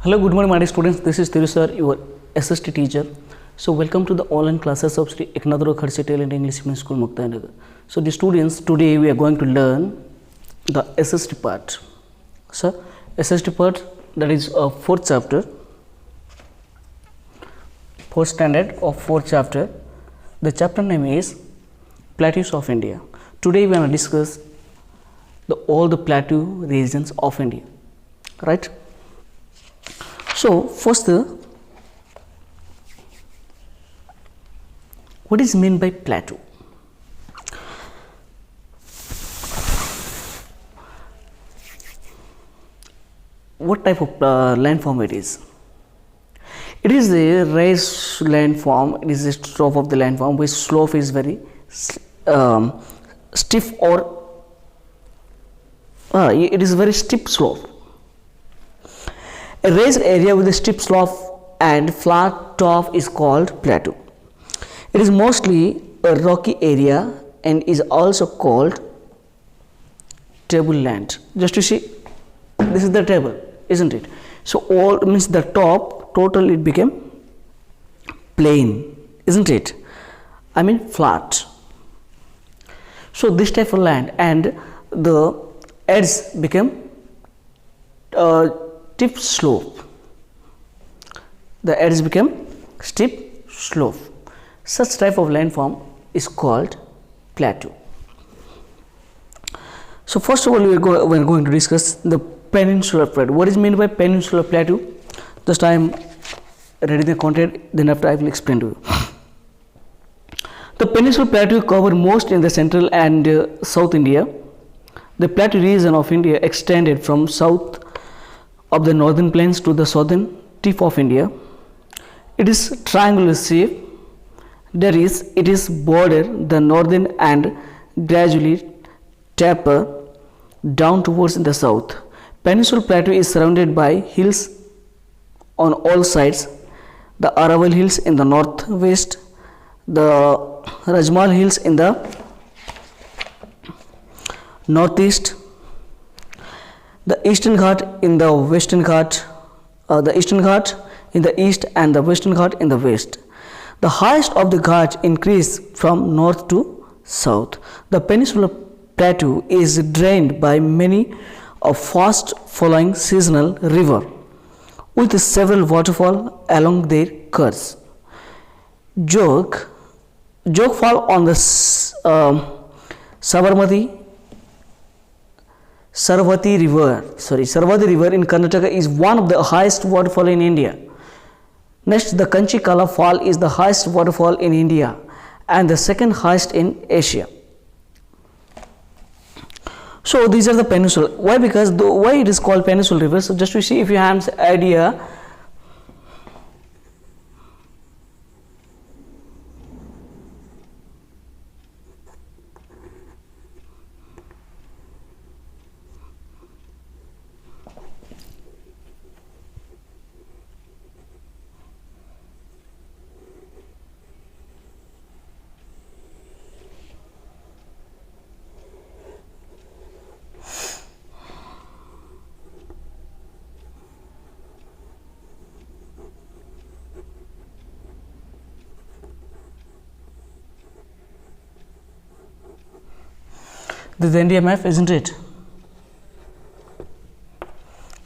Hello, good morning, my dear students. This is Thiru sir, your SST teacher. So, welcome to the online classes of Sri Eknatharav Khadse Talent English Medium School, Muktanagar. So, the students, today we are going to learn the SST part. So, SST part, that is a fourth chapter, fourth standard of fourth chapter. The chapter name is Plateaus of India. Today we are going to discuss all the plateau regions of India, right? So, first, what is meant by plateau? What type of landform it is? It is a raised landform. It is the slope of the landform, which slope is very stiff, or it is a very steep slope. A raised area with a steep slope and flat top is called plateau. It is mostly a rocky area and is also called tableland. Just to see, this is the table, isn't it? So all means the top total it became plain, isn't it? I mean flat. So this type of land, and the edges became steep slope. The edges became steep slope. Such type of landform is called plateau. So first of all, we are going to discuss the peninsular plateau. What is meant by peninsular plateau? Just I am reading the content, then after I will explain to you. The peninsular plateau cover most in the central and south India. The plateau region of India extended from south of the northern plains to the southern tip of India. It is triangular shape. That is, it is border the northern and gradually taper down towards the south. Peninsular plateau is surrounded by hills on all sides. The Araval Hills in the northwest, the Rajmal Hills in the northeast, the Eastern Ghat in the Western Ghat, the Eastern Ghat in the east and the Western Ghat in the west. The highest of the Ghats increase from north to south. The peninsular plateau is drained by many a fast flowing seasonal river with several waterfalls along their course. Jog fall on the Sarvati river in Karnataka is one of the highest waterfall in India. Next, the Kanchikala fall is the highest waterfall in India and the second highest in Asia. So these are the peninsula. Why? Because why it is called peninsular river? So just to see if you have an idea. This is the India map, isn't it?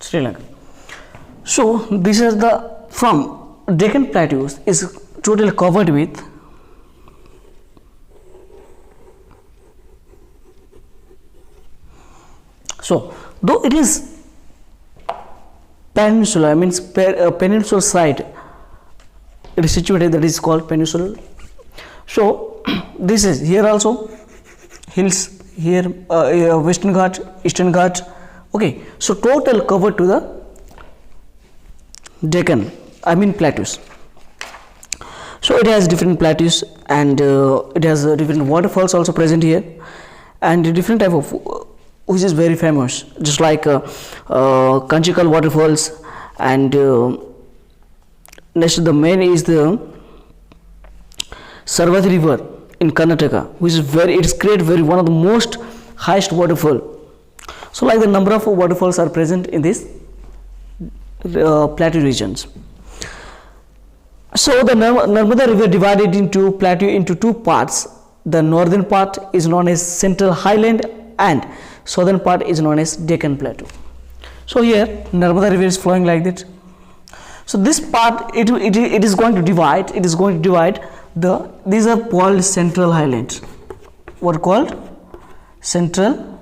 Sri Lanka. So this is the from Deccan Plateaus is totally covered with though it is peninsula, means peninsula side, it is situated, that is called peninsula. So this is here also hills, here Western Ghat, Eastern Ghat. Okay, so total covered to the Deccan, I mean plateaus. So it has different plateaus, and it has different waterfalls also present here, and different type of which is very famous, just like Kanchikal waterfalls, and next the main is the Sarvati river in Karnataka, which is it is great, very one of the most highest waterfall. So like the number of waterfalls are present in this plateau regions. So the Narmada river divided into plateau into two parts. The northern part is known as Central Highland and southern part is known as Deccan Plateau. So here Narmada river is flowing like that. So this part it is going to divide. It is going to divide these are called Central Highlands. What called? Central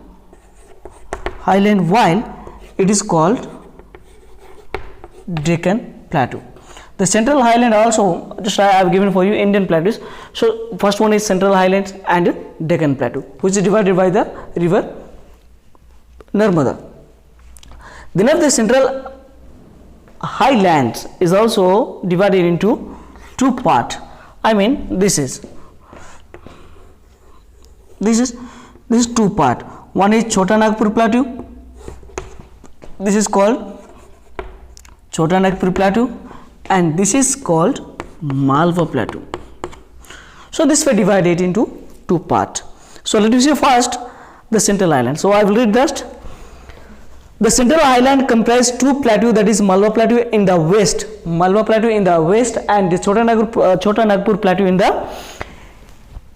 Highland, while it is called Deccan Plateau. The Central Highland also, just I have given for you Indian plateaus. So first one is Central Highlands and Deccan Plateau, which is divided by the river Narmada. Then of the Central Highlands is also divided into two parts. I mean this is two part. One is Chota Nagpur Plateau. This is called Chota Nagpur Plateau, and this is called Malwa Plateau. So this were divided into two parts. So let me see first the Central Highland. So I will read that. The Central Highland comprises two plateaus, that is Malwa Plateau in the west, and the Chota Nagpur Plateau in the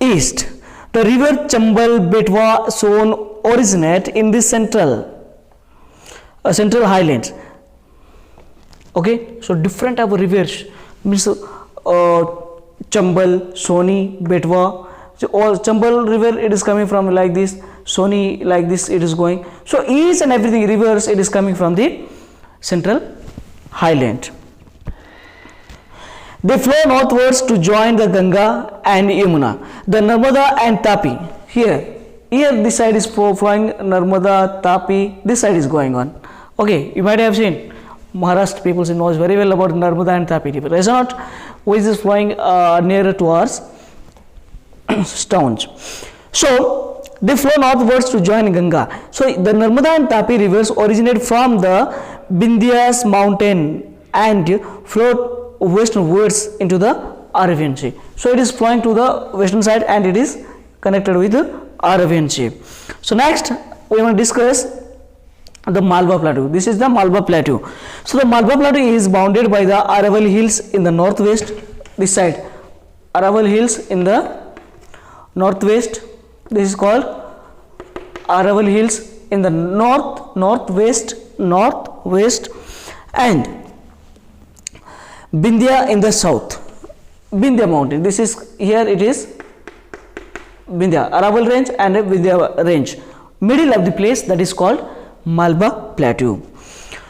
east. The river Chambal, Betwa, Son originate in the Central Highlands. Okay, so different type of rivers means Chambal, Soni, Betwa. So all Chambal river it is coming from like this, Soni like this it is going. So each and everything rivers it is coming from the Central Highland. They flow northwards to join the Ganga and Yamuna. The Narmada and Tapi. Here this side is flowing Narmada, Tapi. This side is going on. Okay, you might have seen Maharashtra people knows very well about Narmada and Tapi river. Is not which is flowing nearer to our towns. So they flow northwards to join Ganga. So the Narmada and Tapi rivers originate from the Vindhyas mountain and flow westwards into the Arabian Sea. So it is flowing to the western side and it is connected with the Arabian Sea. So next we want to discuss the Malwa Plateau. This is the Malwa Plateau. So the Malwa Plateau is bounded by the Araval Hills in the northwest. This side, Araval Hills in the northwest. This is called Araval Hills in the northwest, and Vindhya in the south. Vindhya mountain. This is here it is Vindhya, Araval range and Vindhya range. Middle of the place that is called Malwa Plateau.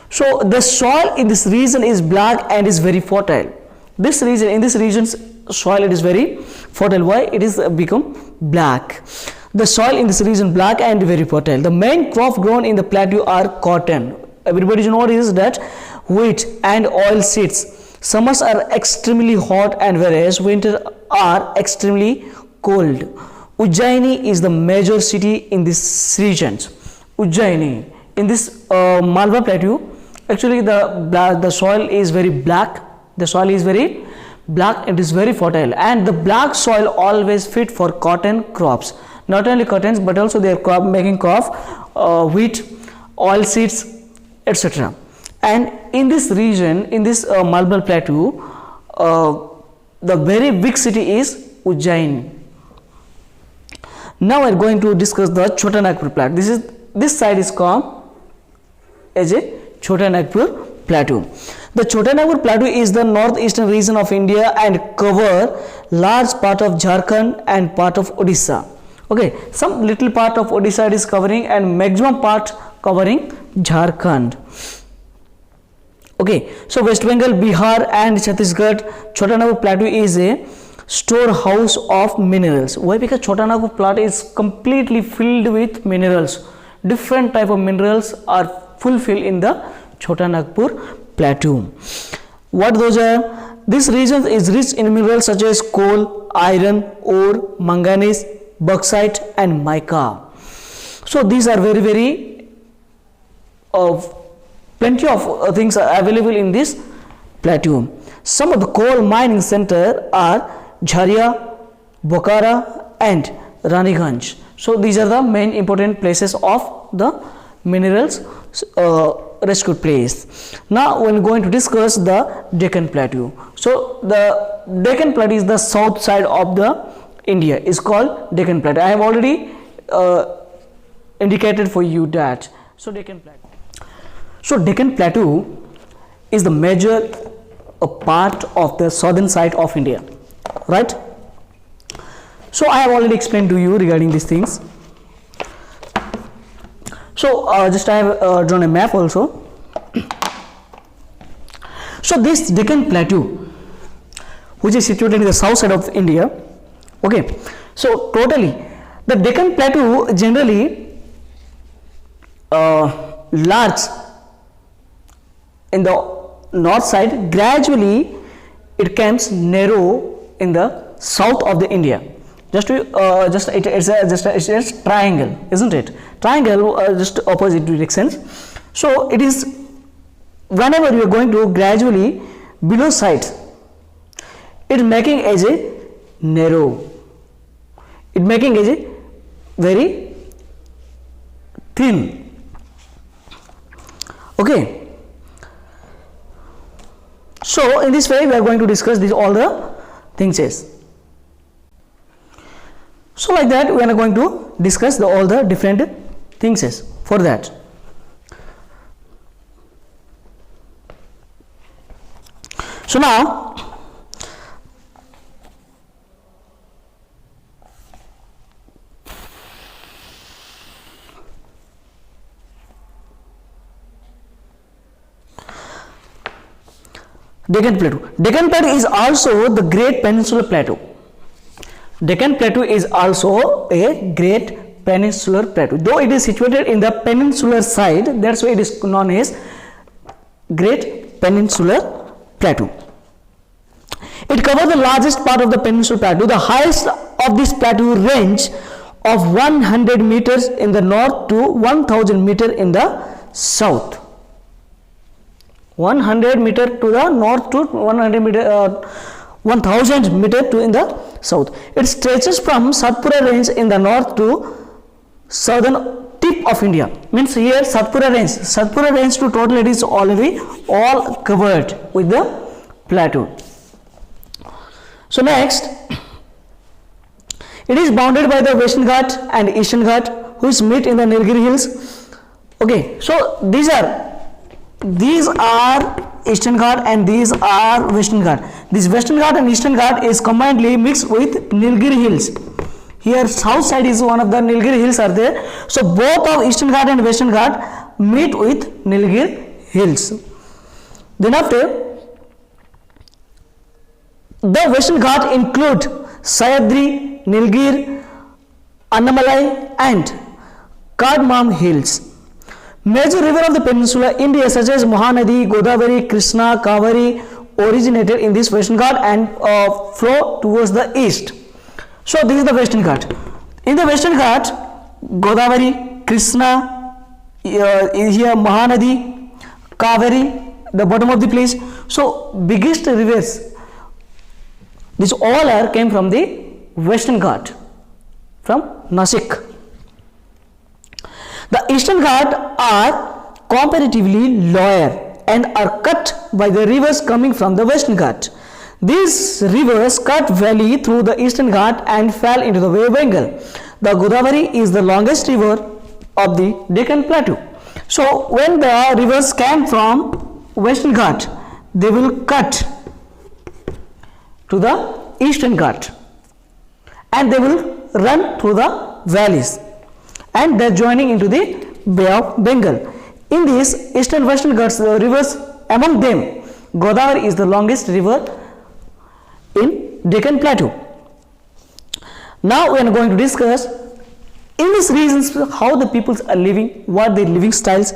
So the soil in this region is black and is very fertile. In this region's soil it is very fertile. Why it is become black? The soil in this region black and very fertile. The main crop grown in the plateau are cotton. Everybody knows that wheat and oil seeds. Summers are extremely hot and whereas winters are extremely cold. Ujjaini is the major city in this region. Ujjaini in this Malwa Plateau, actually the soil is very black. The soil is very black. It is very fertile, and the black soil always fit for cotton crops. Not only cottons but also they are making crop wheat, oil seeds, etc. And in this region, in this Malwa Plateau, the very big city is Ujjain. Now we are going to discuss the Chota Nagpur Plateau. This side is called as a Chota Nagpur Plateau. The Chota Nagpur Plateau is the northeastern region of India and cover large part of Jharkhand and part of Odisha. Okay, some little part of Odisha is covering and maximum part covering Jharkhand. Okay, so West Bengal, Bihar and Chhattisgarh, Chota Nagpur Plateau is a storehouse of minerals. Why? Because Chota Nagpur Plateau is completely filled with minerals. Different type of minerals are fulfilled in the Chota Nagpur Plateau. What those are? This region is rich in minerals such as coal, iron, ore, manganese, bauxite and mica. So these are very plenty of things are available in this plateau. Some of the coal mining centers are Jharia, Bokara and Raniganj. So these are the main important places of the minerals rescued place. Now we are going to discuss the Deccan Plateau. So the Deccan Plateau is the south side of the India, is called Deccan Plateau. I have already indicated for you that. So Deccan Plateau. So Deccan Plateau is the major part of the southern side of India, right? So I have already explained to you regarding these things. So just I have drawn a map also. So this Deccan Plateau, which is situated in the south side of India, okay. So totally, the Deccan Plateau generally large in the north side, gradually it becomes narrow in the south of the India. It's a triangle, isn't it? Triangle just opposite directions. So it is, whenever you are going to gradually below side, it making as a narrow, it making as a very thin. Okay. So in this way we are going to discuss these all the things is. So like that we are going to discuss all the different things is for that. So now Deccan Plateau. Deccan Plateau is also the Great Peninsular Plateau. Deccan Plateau is also a Great Peninsular Plateau. Though it is situated in the peninsular side, that's why it is known as Great Peninsular Plateau. It covers the largest part of the Peninsular Plateau. The highest of this plateau range of 100 meters in the north to 1000 meters in the south. 100 meter to the north to 1000 meter to in the south. It stretches from Satpura range in the north to southern tip of India. Means here Satpura range to total it is already all covered with the plateau. So next, it is bounded by the Western Ghat and Eastern Ghat, which meet in the Nilgiri Hills. Okay, so these are Eastern Ghat and these are Western Ghat. This Western Ghat and Eastern Ghat is combinedly mixed with Nilgiri Hills. Here south side is one of the Nilgiri Hills are there. So both of Eastern Ghat and Western Ghat meet with Nilgiri Hills. Then after, the Western Ghat include Sahyadri, Nilgiri, Annamalai and Cardamom Hills. Major river of the peninsula India such as Mahanadi, Godavari, Krishna, Kaveri originated in this Western Ghat and flow towards the east. So this is the Western Ghat. In the Western Ghat, Godavari, Krishna, here Mahanadi, Kaveri, the bottom of the place. So biggest rivers, these all are came from the Western Ghat, from Nasik. The Eastern Ghat are comparatively lower and are cut by the rivers coming from the Western Ghat. These rivers cut valley through the Eastern Ghat and fell into the Bay of Bengal. The Godavari is the longest river of the Deccan Plateau. So when the rivers came from Western Ghat, they will cut to the Eastern Ghat and they will run through the valleys and they are joining into the Bay of Bengal. In these Eastern Western Ghats, the rivers among them, Godavari is the longest river in Deccan Plateau. Now we are going to discuss in these regions how the peoples are living, what their living styles.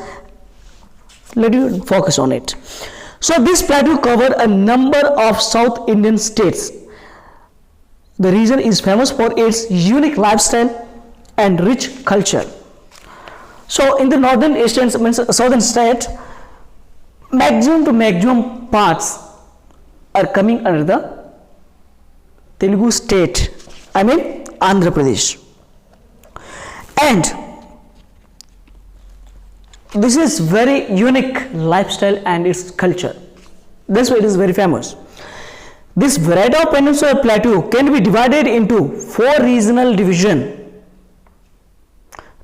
Let you focus on it. So this plateau covered a number of South Indian states. The region is famous for its unique lifestyle and rich culture. So in the northern eastern southern state, maximum to maximum parts are coming under the Telugu state, I mean Andhra Pradesh. And this is very unique lifestyle and its culture. That's why it is very famous. This variety of peninsular plateau can be divided into 4 regional divisions.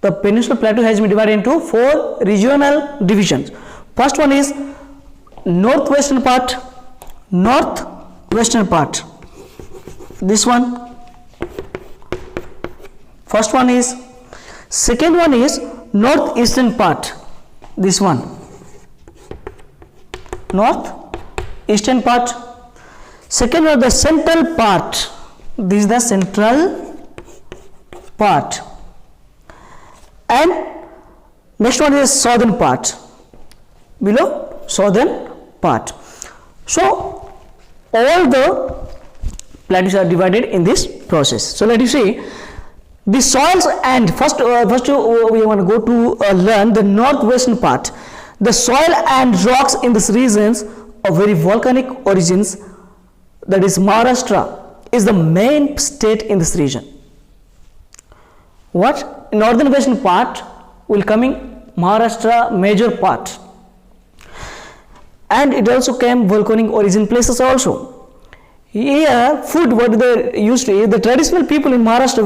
The peninsular plateau has been divided into 4 regional divisions. First one is northwestern part, this one. First one is, second one is northeastern part, this one, northeastern part. Second one, the central part, this is the central part, and next one is southern part, below southern part. So all the plateaus are divided in this process. So let you see the soils, and first we want to go to learn the northwestern part. The soil and rocks in these regions of very volcanic origins, that is Maharashtra, is the main state in this region. What? Northern western part will coming Maharashtra major part, and it also came volcanic origin places also. Here food what they used to eat, the traditional people in Maharashtra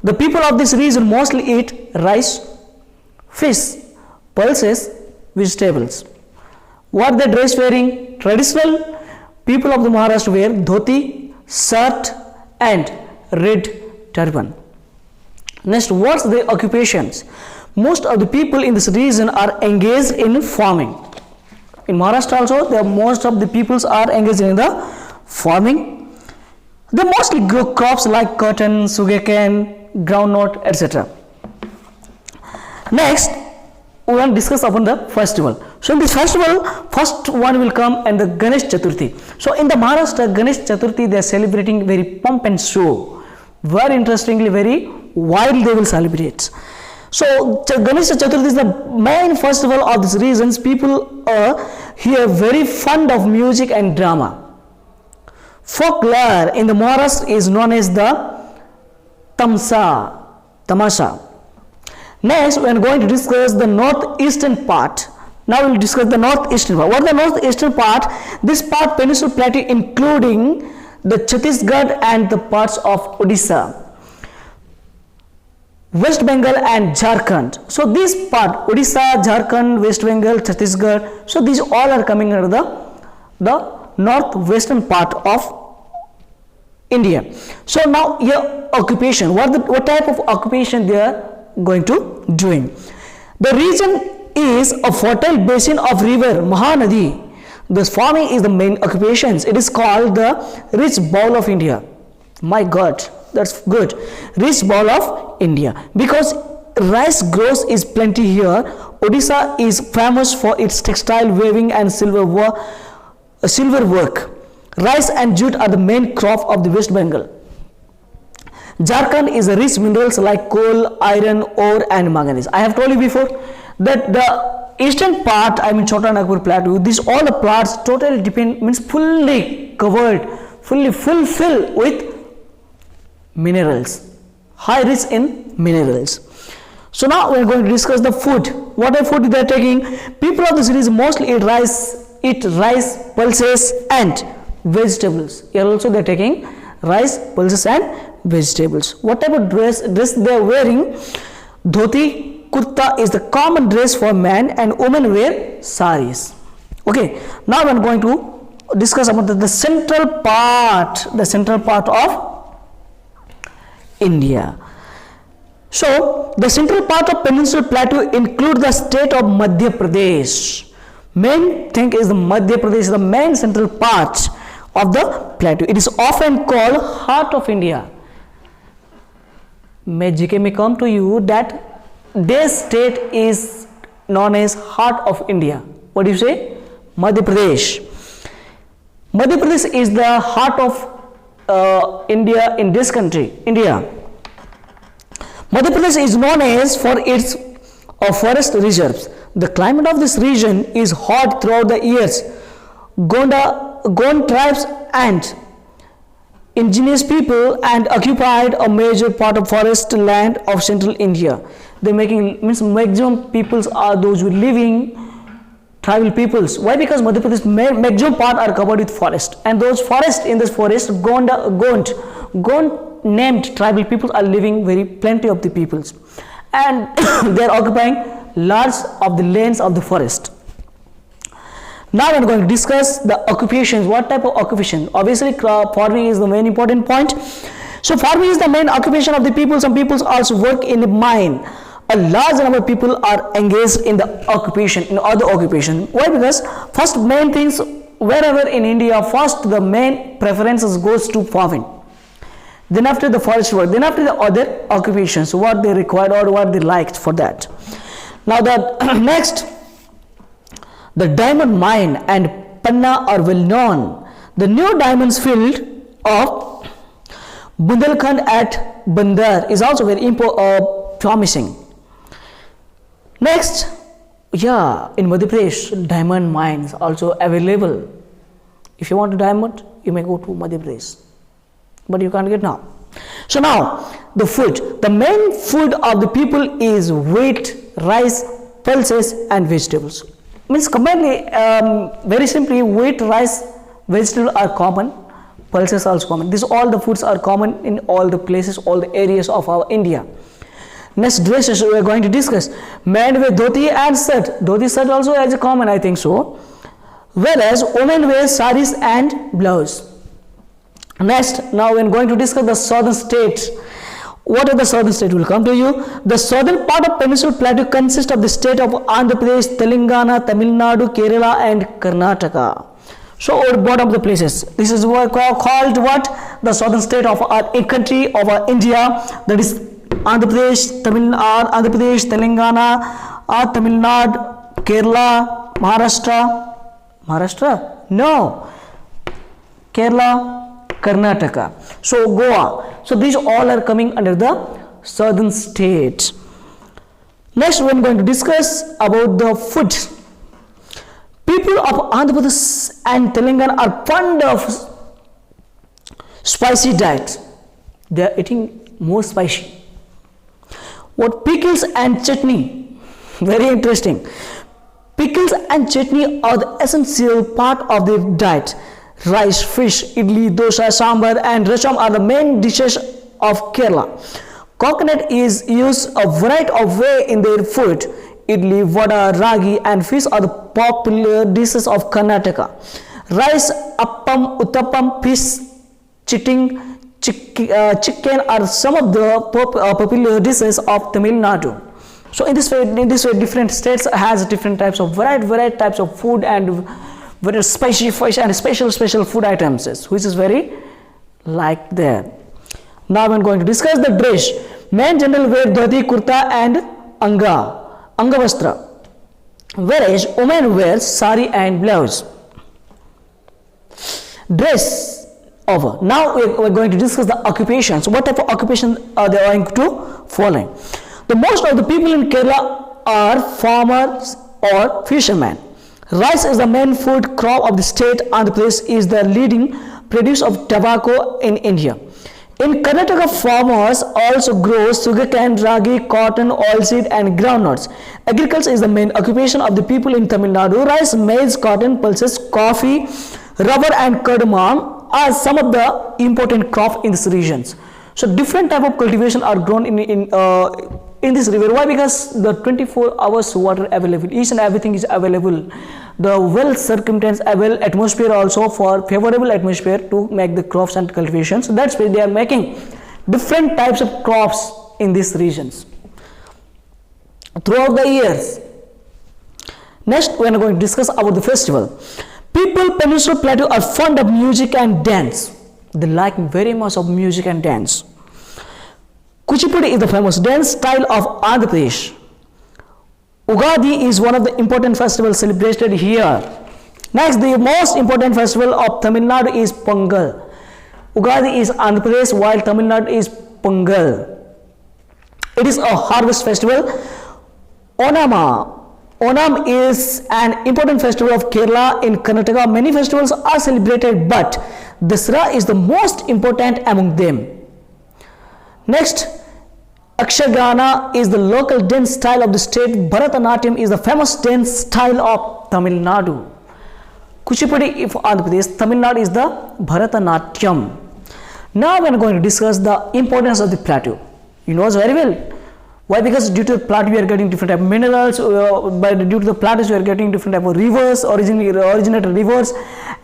the people of this region mostly eat rice, fish, pulses, vegetables. What the dress wearing? Traditional people of the Maharashtra wear dhoti, shirt and red turban. Next, what's the occupations? Most of the people in this region are engaged in farming. In Maharashtra also, most of the peoples are engaged in the farming. They mostly grow crops like cotton, sugarcane, groundnut, etc. Next, we will discuss upon the festival. So in this festival, first one will come and the Ganesh Chaturthi. So in the Maharashtra, Ganesh Chaturthi, they are celebrating very pomp and show. Very interestingly, very wild they will celebrate. So Ganesh Chaturthi is the main festival of these regions. People are here very fond of music and drama. Folklore in the Maharashtra is known as the Tamasha. Next, we are going to discuss the northeastern part. Now we will discuss the northeastern part. What is the northeastern part? This part, Peninsular Plateau, including the Chhattisgarh and the parts of Odisha, West Bengal and Jharkhand. So this part, Odisha, Jharkhand, West Bengal, Chhattisgarh, so these all are coming under the northwestern part of India. So now your occupation, what type of occupation they are going to doing? The region is a fertile basin of river Mahanadi. This farming is the main occupations. It is called the rich bowl of India. My God, that's good. Rich bowl of India, because rice grows is plenty here. Odisha is famous for its textile weaving and silver work. Rice and jute are the main crop of the West Bengal. Jharkhand is a rich minerals like coal, iron, ore and manganese. I have told you before that the eastern part, I mean Chota Nagpur Plateau, these all the parts totally means fully covered, fully fulfilled with minerals, high rich in minerals. So now we are going to discuss the food. What are food they are taking? People of the cities mostly eat rice, pulses and vegetables. Here also they are taking rice, pulses and vegetables. What type of dress they are wearing? Dhoti, kurta is the common dress for men, and women wear saris. Okay, now we are going to discuss about the central part of India. So the central part of Peninsular Plateau includes the state of Madhya Pradesh. Main thing is the Madhya Pradesh is the main central part of the plateau. It is often called heart of India. May GK may come to you that this state is known as heart of India. What do you say? Madhya Pradesh. Madhya Pradesh is the heart of India in this country, India. Madhya Pradesh is known as for its forest reserves. The climate of this region is hot throughout the years. Gond tribes and indigenous people and occupied a major part of forest land of central India. They're making, means maximum peoples are those who living tribal peoples. Why? Because Madhya Pradesh maximum part are covered with forest, and those forest, in this forest, Gond named tribal peoples are living very plenty of the peoples, and they are occupying large of the lands of the forest. Now we are going to discuss the occupations. What type of occupation? Obviously farming is the main important point. So farming is the main occupation of the people. Some people also work in the mine. A large number of people are engaged in the occupation, in other occupation. Why? Because first main things, wherever in India, first the main preferences goes to farming. Then after the forest work, then after the other occupations, what they required or what they liked for that. Now the next, the diamond mine and Panna are well known. The new diamonds field of Bundelkhand at Bandar is also very promising. Next, yeah, in Madhya Pradesh, diamond mines also available. If you want a diamond, you may go to Madhya Pradesh, but you can't get now. So now, the food. The main food of the people is wheat, rice, pulses and vegetables. Means commonly, very simply, wheat, rice, vegetables are common, pulses are also common. These all the foods are common in all the places, all the areas of our India. Next, dresses we are going to discuss. Men wear dhoti and shirt. Dhoti shirt also as a common, I think so. Whereas women wear saris and blouse. Next, now we are going to discuss the southern states. What are the southern states? Will come to you. The southern part of Peninsular Plateau consists of the state of Andhra Pradesh, Telangana, Tamil Nadu, Kerala and Karnataka. So at bottom of the places, this is what called what? The southern state of our country, of our India, that is Andhra Pradesh, Andhra Pradesh, Telangana, Tamil Nadu, Kerala, Maharashtra? No. Kerala, Karnataka. So Goa. So these all are coming under the southern states. Next we are going to discuss about the food. People of Andhra Pradesh and Telangana are fond of spicy diet. They are eating more spicy. What? Pickles and chutney. Very interesting. Pickles and chutney are the essential part of their diet. Rice, fish, idli, dosa, sambar and rasam are the main dishes of Kerala. Coconut is used a variety of way in their food. Idli, vada, ragi and fish are the popular dishes of Karnataka. Rice, appam, uttapam, fish, chicken are some of the popular dishes of Tamil Nadu. So in this way, different states has different types of variety types of food and very spicy fish and special food items, which is very like there. Now we are going to discuss the dress. Men generally wear dhoti, kurta and anga vastra, whereas women wear sari and blouse. Dress over. Now we are going to discuss the occupations. What type of occupation are they going to follow? The most of the people in Kerala are farmers or fishermen. Rice is the main food crop of the state. Andhra Pradesh is the leading producer of tobacco in India. In Karnataka, farmers also grow sugarcane, ragi, cotton, oilseed and groundnuts. Agriculture is the main occupation of the people in Tamil Nadu. Rice, maize, cotton, pulses, coffee, rubber and cardamom are some of the important crops in these regions. So different type of cultivation are grown in this river. Why? Because the 24 hours water available, each and everything is available. The well circumstance, well atmosphere also for favorable atmosphere to make the crops and cultivations. So that's why they are making different types of crops in these regions throughout the years. Next, we are going to discuss about the festival. People Peninsular Plateau are fond of music and dance. They like very much of music and dance. Kuchipudi is the famous dance style of Andhra Pradesh. Ugadi is one of the important festivals celebrated here. Next, the most important festival of Tamil Nadu is Pongal. Ugadi is Andhra Pradesh while Tamil Nadu is Pongal. It is a harvest festival. Onam is an important festival of Kerala. In Karnataka, many festivals are celebrated, but Dasara is the most important among them. Next, Akshagana is the local dance style of the state. Bharatanatyam is the famous dance style of Tamil Nadu. Kuchipudi of Andhra Pradesh, Tamil Nadu is the Bharatanatyam. Now we are going to discuss the importance of the plateau. You know very well. Why? Because due to the plateau we are getting different type of minerals, due to the plateaus we are getting different type of rivers, originated rivers,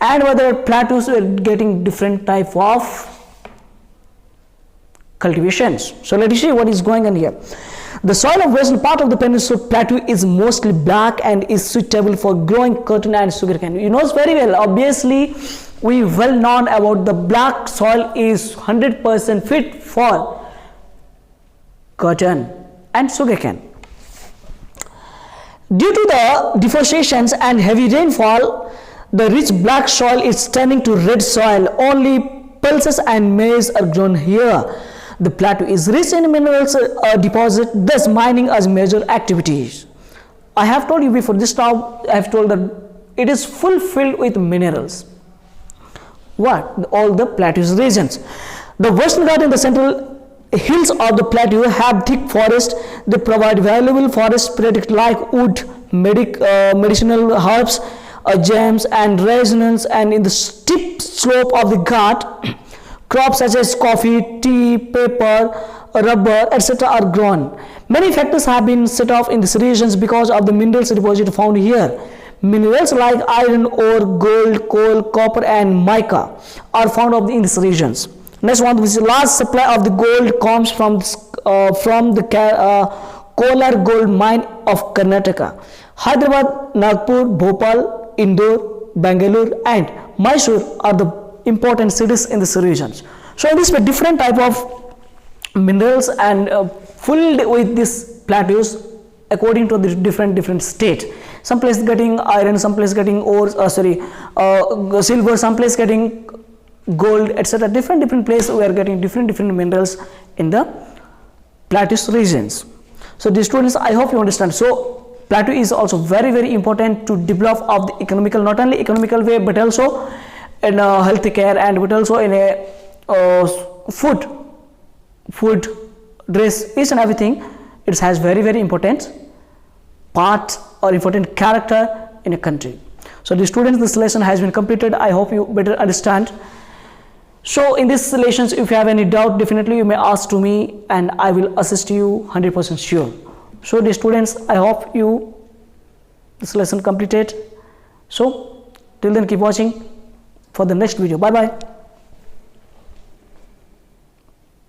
and whether plateaus we are getting different type of cultivations. So let us see what is going on here. The soil of western part of the Peninsula Plateau is mostly black and is suitable for growing cotton and sugarcane. You know very well, obviously we well known about the black soil is 100% fit for cotton and sugarcane. Due to the deforestation and heavy rainfall, the rich black soil is turning to red soil. Only pulses and maize are grown here. The plateau is rich in minerals deposit, thus mining as major activities. I have told you before this, now I have told that it is filled with minerals. What? All the plateau's regions. The Western Ghats and the central hills of the plateau have thick forest. They provide valuable forest products like wood, medicinal herbs, gems and resins, and in the steep slope of the Ghat, crops such as coffee, tea, paper, rubber, etc. are grown. Many factories have been set off in these regions because of the minerals deposit found here. Minerals like iron ore, gold, coal, copper and mica are found in these regions. Next one, which is large supply of the gold comes from the Kolar gold mine of Karnataka. Hyderabad, Nagpur, Bhopal, Indore, Bangalore and Mysore are the important cities in these regions. So these were different type of minerals and filled with these plateaus according to the different state. Some place getting iron, some place getting ore, silver, some place getting gold, etc. Different place we are getting different minerals in the plateau regions. So the students, I hope you understand. So plateau is also very important to develop of the economical, not only economical way but also in healthcare and but also in a food, dress, each and everything. It has very important part or important character in a country. So the students, this lesson has been completed. I hope you better understand. So in this lessons, if you have any doubt, definitely you may ask to me and I will assist you 100% sure. So the students, I hope you this lesson completed. So till then, keep watching for the next video. Bye bye.